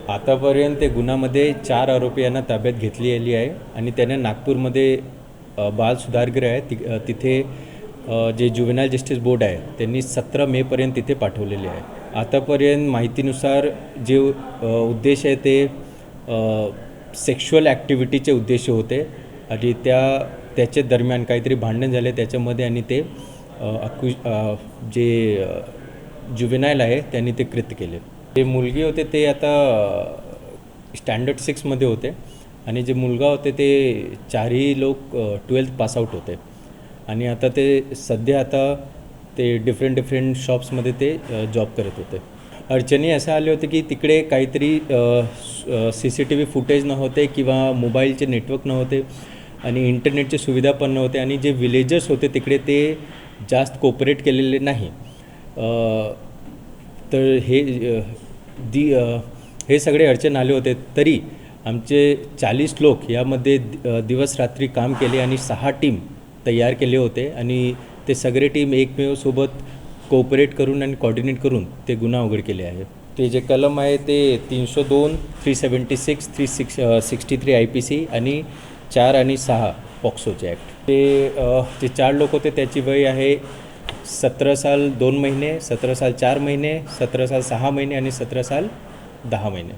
आतापर्यंत ते गुन्ह्यामध्ये 4 आरोपी यांना ताब्यात घेतली आहे आणि त्यांना नागपूरमध्ये बाल सुधारगृह आहे तिथे जे ज्युव्हेनाइल जस्टिस बोर्ड आहे त्यांनी 17 मेपर्यंत तिथे पाठवलेले आहे. आतापर्यंत माहितीनुसार जे उद्देश आहे ते सेक्शुअल ॲक्टिव्हिटीचे उद्देश होते आणि त्याच्या दरम्यान काहीतरी भांडण झाले त्याच्यामध्ये आणि ते जे ज्युव्हेनाइल आहे त्यांनी ते कृत्य केले. जे मुलगी होते ते आता स्टँडर्ड 6मध्ये होते आणि जे मुलगा होते ते चारही लोक 12th पासआउट होते आणि आता ते सध्या ते डिफरंट शॉप्समध्ये ते जॉब करत होते. अडचणी असे आले होते की तिकडे काहीतरी CCTV फुटेज नव्हते किंवा मोबाईलचे नेटवर्क नव्हते आणि इंटरनेटची सुविधा पण नव्हते आणि जे विलेजर्स होते तिकडे ते जास्त कोऑपरेट केलेले नाही. तर हे सगळे अडचण आले होते. तरी आमचे 40 लोक यामध्ये दिवस रात्री काम केले आणि 6 टीम तयार केले होते आणि ते सगळे टीम एकमेव सोबत कोऑपरेट करून आणि कोऑर्डिनेट करून ते गुन्हा उघड केले आहे. ते जे कलम आहे ते 302, 376, 363 IPC आणि 4 आणि 6 पॉक्सोचे ॲक्ट. जे 4 लोक होते त्याची वय आहे 17 साल 2 महिने, 17 साल 4 महिने, 17 साल 6 महिने आणि 17 साल 10 महिने.